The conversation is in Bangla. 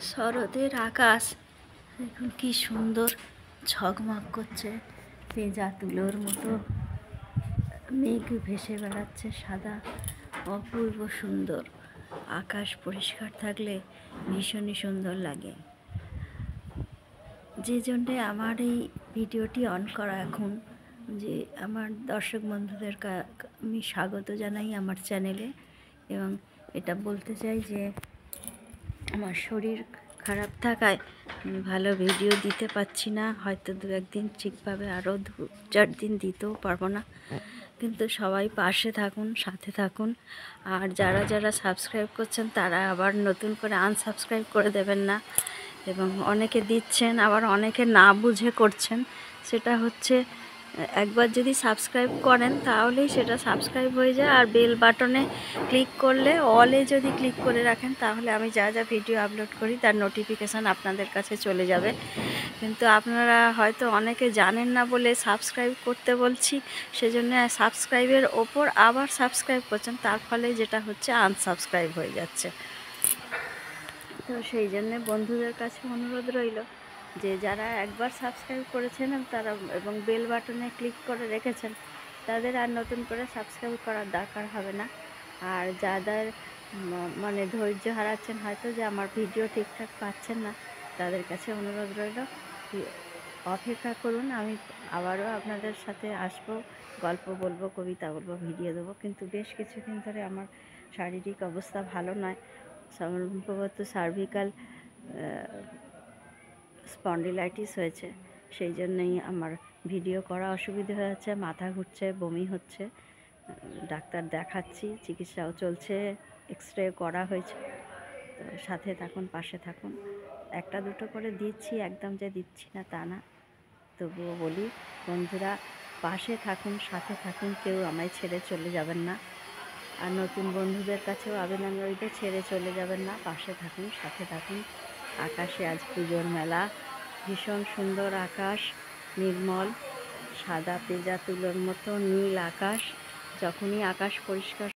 শরতের আকাশ দেখুন কি সুন্দর ঝকমক করছে, পেঁজা তুলোর মতো মেঘ ভেসে বেড়াচ্ছে সাদা, অপূর্ব সুন্দর। আকাশ পরিষ্কার থাকলে ভীষণই সুন্দর লাগে। যে জন্যে আমার এই ভিডিওটি অন করা এখন, যে আমার দর্শক বন্ধুদের আমি স্বাগত জানাই আমার চ্যানেলে। এবং এটা বলতে চাই যে আমার শরীর খারাপ থাকায় আমি ভালো ভিডিও দিতে পারছি না, হয়তো 2-1 দিন ঠিকভাবে, আরও 2-4 দিন দিতেও পারবো না। কিন্তু সবাই পাশে থাকুন, সাথে থাকুন। আর যারা যারা সাবস্ক্রাইব করছেন তারা আবার নতুন করে আনসাবস্ক্রাইব করে দেবেন না। এবং অনেকে দিচ্ছেন, আবার অনেকে না বুঝে করছেন। সেটা হচ্ছে, একবার যদি সাবস্ক্রাইব করেন তাহলেই সেটা সাবস্ক্রাইব হয়ে যায়। আর বেল বাটনে ক্লিক করলে, অলে যদি ক্লিক করে রাখেন, তাহলে আমি যা যা ভিডিও আপলোড করি তার নোটিফিকেশান আপনাদের কাছে চলে যাবে। কিন্তু আপনারা হয়তো অনেকে জানেন না বলে সাবস্ক্রাইব করতে বলছি, সেজন্য সাবস্ক্রাইবের ওপর আবার সাবস্ক্রাইব করছেন, তার ফলে যেটা হচ্ছে আনসাবস্ক্রাইব হয়ে যাচ্ছে। তো সেই জন্যে বন্ধুদের কাছে অনুরোধ রইল যে যারা একবার সাবস্ক্রাইব করেছেন তারা এবং বেল বাটনে ক্লিক করে রেখেছেন, তাদের আর নতুন করে সাবস্ক্রাইব করার দরকার হবে না। আর যাদের মানে ধৈর্য হারাচ্ছেন হয়তো, যে আমার ভিডিও ঠিকঠাক পাচ্ছেন না, তাদের কাছে অনুরোধ রইল অপেক্ষা করুন। আমি আবারও আপনাদের সাথে আসবো, গল্প বলবো, কবিতা বলবো, ভিডিও দেবো। কিন্তু বেশ কিছুদিন ধরে আমার শারীরিক অবস্থা ভালো নয়। সম্ভবত সার্ভিক্যাল স্পন্ডিলাইটিস হয়েছে, সেই জন্যই আমার ভিডিও করা অসুবিধে হয়ে যাচ্ছে, মাথা ঘুরছে, বমি হচ্ছে। ডাক্তার দেখাচ্ছি, চিকিৎসাও চলছে, এক্সরে করা হয়েছে। তো সাথে থাকুন, পাশে থাকুন। 1-2 করে দিচ্ছি, একদম যে দিচ্ছি না তা না, তবুও বলি বন্ধুরা পাশে থাকুন, সাথে থাকুন, কেউ আমায় ছেড়ে চলে যাবেন না। আর নতুন বন্ধুদের কাছেও আবেদন রইল, ছেড়ে চলে যাবেন না, পাশে থাকুন, সাথে থাকুন। আকাশে আজ পুজোর মেলা, ভীষণ সুন্দর আকাশ, নির্মল সাদা পেঁজা তুলোর মতো নীল আকাশ। যখনই আকাশ পরিষ্কার